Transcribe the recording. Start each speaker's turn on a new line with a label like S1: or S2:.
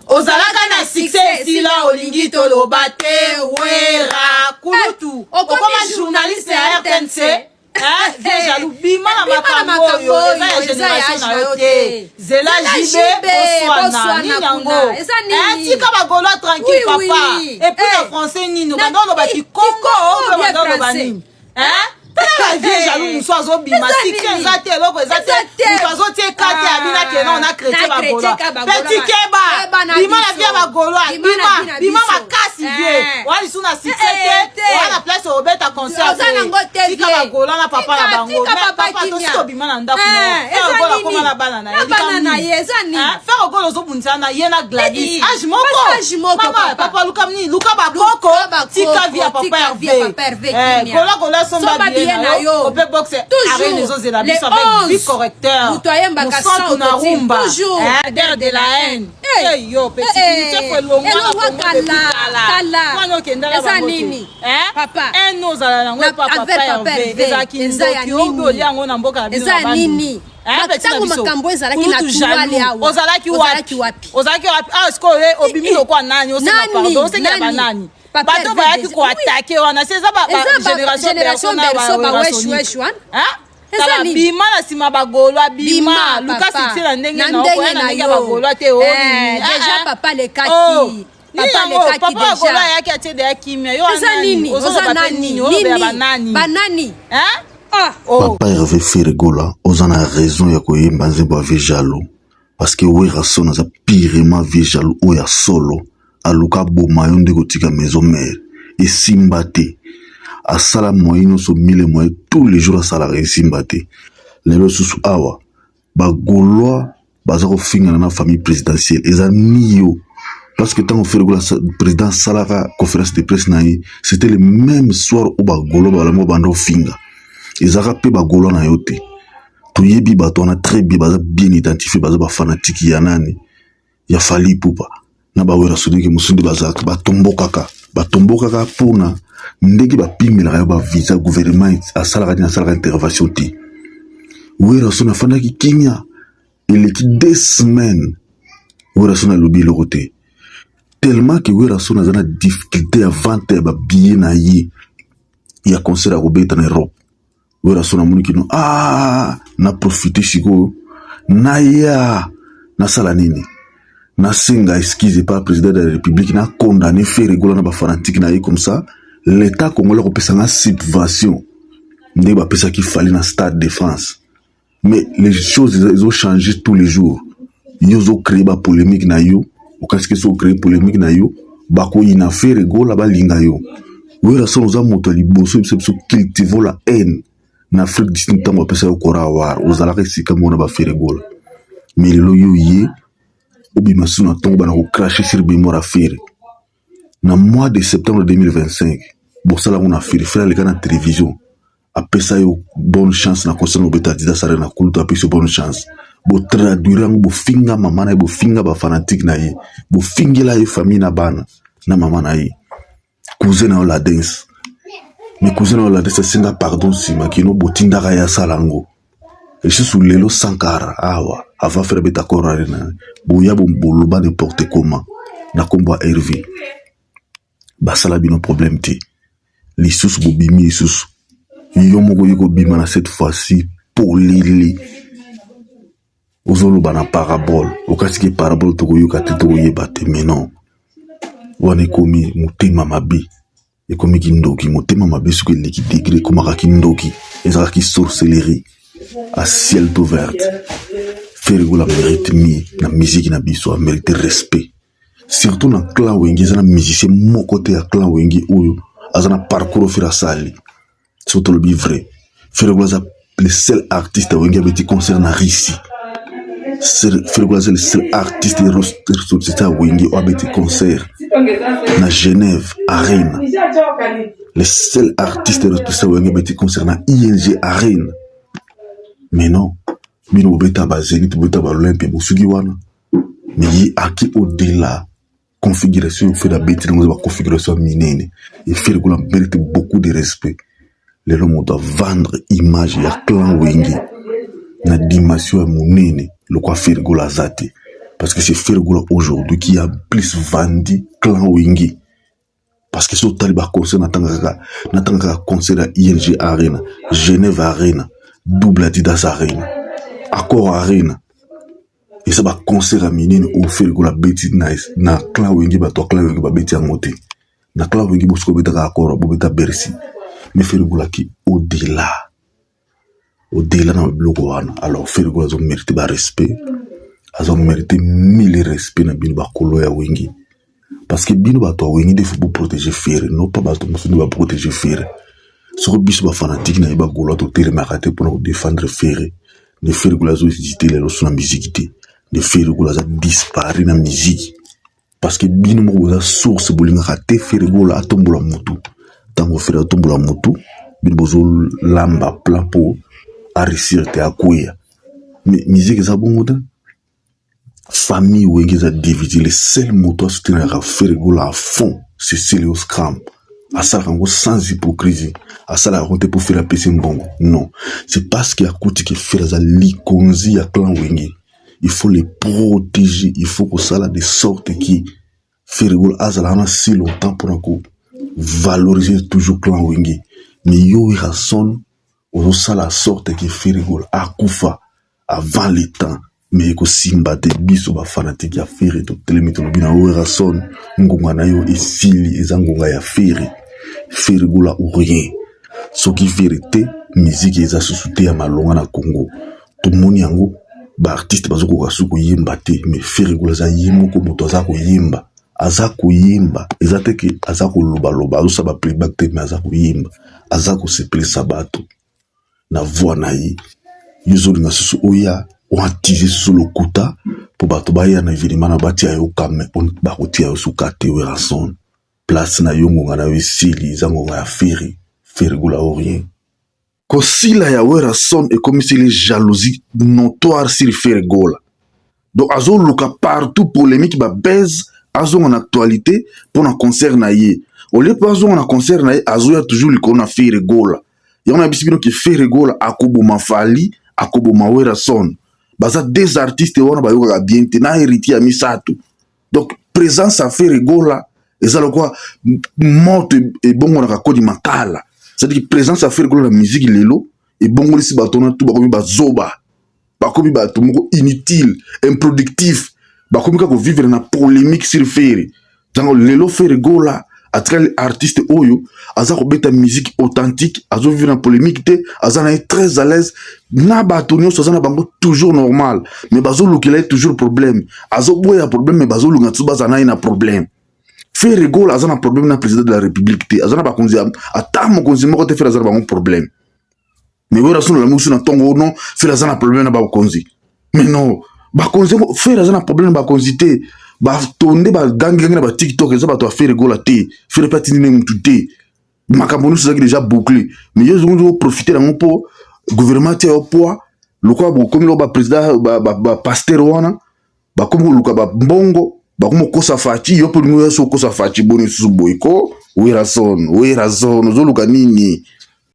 S1: ozalaka na succès sila olingi toloba te wera kulutu okoma journaliste ya RTNC déjà lubima na makambo yo eza génération na yo te zela jibe oswana ni yango tika bagolo tranquille papa et puis en français nino bando lo baki Congo o bando lo bani la vieille jaloux nous soit obima si kenza te loko ezate nous soit te kate abina ke non na chrétien bagolo petit keba bima la vieille bagolo bima makasi vie wali suna succès te wala place obeta concert tika bagolo na papa na bango papa to sto bima na ndako no bagolo koma na bana na yezani fa bagolo zo bunza na yena Gladys age moko mama papa luka bakoko tika via papa Hervé gola somba na yo ope boxe arrête les autres la biso avec big correcteur nous sommes na rumba der de la haine yo petit c'est pour longa kala mwana okenda la bango papa eno zala nango papa Hervé ezaki ndoki obo yango na mboka na biso na nini tango makambo ezalaki na tuwale awa ozalaki wapi est-ce que obimi lokwa nani osema pardon oseka banani bato bayaki ko attaquer wana c'est ça ba génération berso ba wesh wan eza bima na sima bagolo bima Lucas c'est la ndenge na ko na ndenge bagolo te o déjà papa le kaki papa bagolo yaki atede ya kimia yo nani banani
S2: Papa Hervé Ferregola ozana raison ya koyemba nzembo ave jalo parce que wera sona za pirement vie jalo oya solo aluka boma yo ndeko tika maison mère et simbate asala moyino so mille moyens tous les jours asala simbate lelo susu awa bagolwa bazako finga na famille présidentielle eza niyo parce que tant Ferregola président salaka conférence de presse naï c'était le même soir où bagolo balamo bando finga ezaka pe bagolo na yote tuyebi bato na très bien identifié baza ba fanatique ya nani ya Fally Ipupa na bawera sudiki musundi bazaka batombokaka pona ndeki bapimela ya ba visa gouvernement asalaka na salaka intervention ti wera sona fanaki kinya eleki 2 semaines wera sona lobi lokote tellement que wera sona zana difficulté à vendre ba billet na yi ya concert à Robert en Europe wera sona muniki no na profiter chiko na ya na sala nini na singa excuse par président de la République na condamné Ferregola na ba fanatique na comme ça l'état congolais repesa na subvention ndé ba pesa ki fallait na Stade de France mais les choses ils ont changé tous les jours ils ont créé ba polémique na yo au cas que so créé polémique na yo ba ko ina Ferregola ba linga yo wera sona za moto liboso biso cultiver la haine na Afrique du Sud tango pesa yo kora war ozalaka sika mona ba Ferregola mais le yo yé obima suna tongo bana ko cracher sur Bemora Ferre na mois de septembre 2025 bosala ngona Ferre le kana télévision apesa yo bonne chance na concert no beta dida sare na kulto apesa bonne chance bo traduire ngo bo finga mama na bo finga ba fanatique na ye bo fingela ye famille na bana na mama na ye cousin na la dance mais cousin na la dance singa pardon si makino botinda ya salango et sous lelo sankara awa avant faire beta corona boya bomboloba n'importe comment na kombo Hervé basala bino problème ti lisusu bobimi lisusu yo moko yiko bima na cette fois-ci polili ozolo bana parabole okasi ke parabole to yoka te to yeba te mais non wane komi mutema mabi ekomi kindoki mutema mabi suke leki degré komaka kindoki ezaka ki sorcellerie à ciel ouverte Ferregola mérite mi na musique na biso mérite respect surtout na clan wengi zana musicien mon côté à clan wengi oyo azana parcours fira sali surtout le vrai Ferregola le seul artiste wengi abeti concert na Russie Ferregola le seul artiste de ressortissant à wengi abeti concert na Genève Arena le seul artiste de ressortissant wengi abeti concert na ING Arena mais non bino beta bazeli to beta ba l'Olympique bosugi wana mais yi aki au-delà configuration fait la bêtise dans la configuration minene et Ferregola mérite beaucoup de respect les hommes doivent vendre image ya clan wengi na dimension monene le quoi Ferregola zati Parce que c'est Ferregoula aujourd'hui qui a plus vendu clan Wingi. Parce que ce taliba concert n'attend concert à ING Arena, Genève Arena, Double Adidas Arena, Accor Arena. Et ça va concert à mine au Ferregoula beti nice. Na clan Wingi ba to clan Wingi ba beti angote. Na clan Wingi bosko beta Accor, beta Bercy. Mais Ferregoula qui au-delà dans le bloc wana. Alors Ferregoula a mérité ba respect. Ils ont mérité 1000 respect na bino ba kolo ya Wingi. Parce que bino ba to Wingi de faut protéger Ferre, non pas ba to musu ba protéger Ferre. Ce que biso ba fanatique na ba golo to télé makate pour défendre Ferre. Ne Ferregoula zo hésiter les sur la musique té. Ne Ferregoula za disparu na musique. Parce que bino mo za source bolinga raté Ferregoula atombola mutu. Tango Ferre atombola mutu, bino bozo lamba plan pour arrêter te akoya. Mais musique za bongo ta famille Wingi a divisé les seuls motos à soutenir à Ferregoula à fond, c'est Célio Scram. À ça, sans hypocrisie. À ça, la honte pour faire la PC bon. Non. C'est parce qu'il y a côté qui fait la likonzi à clan Wingi. Il faut les protéger. Il faut que ça, là, de sorte qui Ferregoula a si longtemps pour valoriser toujours clan Wingi. Mais yo, il raconte, aux ça, la sorte qui Ferregoula a koufa avant les temps. Mais ko simba te biso ba fanatique ya Ferre to telemito lobina ora son ngonga na yo esili ezangonga ya Ferre Ferregoula ou rien soki vérité musique eza susute ya malonga na Congo to moni yango ba artiste bazoko kasuko yimba te mais Ferregoula za yimo ko moto za ko yimba eza te ke azako loba loba azo ba playback te mais azako yimba azako sepele sabato na voix na yi yuzo linga susu oya on a tiré sur le kuta pour bato baya na événement na bati ayo kame on ba kotia yo sukate we rason place na yongo ngana wisili zango ya Ferregoula ou rien kosila ya we rason et comme si les jalousies notoires sur Ferregoula donc azo luka partout polémique ba baise azo en actualité pour un concert na ye au lieu pas azo en concert na ye azo ya toujours le kona Ferregoula y on a bisibino que Ferregoula akobo mafali akobo mawera son baza des artistes wana bayoka bien te na héritier ya misato donc présence à Ferregoula eza lokwa moto e bongo na kodi makala c'est-à-dire que présence à Ferregoula la musique lelo e bongo lisi batona tout bakomi bazoba bakomi bato moko inutile improductif bakomi ka ko vivre na polémique sur Ferre tango lelo Ferregoula atrel artiste oyo aza ko beta musique authentique azo vivre na polémique te aza na très à l'aise na batonio so na bango toujours normal mais bazo lukela toujours problème azo boya problème mais bazo lunga tsuba za na problème Ferregoula aza na problème na président de la république te aza na bakonzi ata mo konzi moko te faire aza na bango problème mais wera sunu la musu na tongo non faire aza na problème na bakonzi mais non bakonzi faire aza na problème na bakonzi te ba tonde ba gangi na ba TikTok eza ba to Ferregoula te faire pas tini mutu te makambo nusu zaki déjà bouclé mais yo zongo profiter na po gouvernement te au poids lokwa bo komi lo ba président ba pasteur wana ba komi luka ba mbongo ba komi kosa fachi yo po ngo so kosa fachi boni susu boyko wera son zo luka nini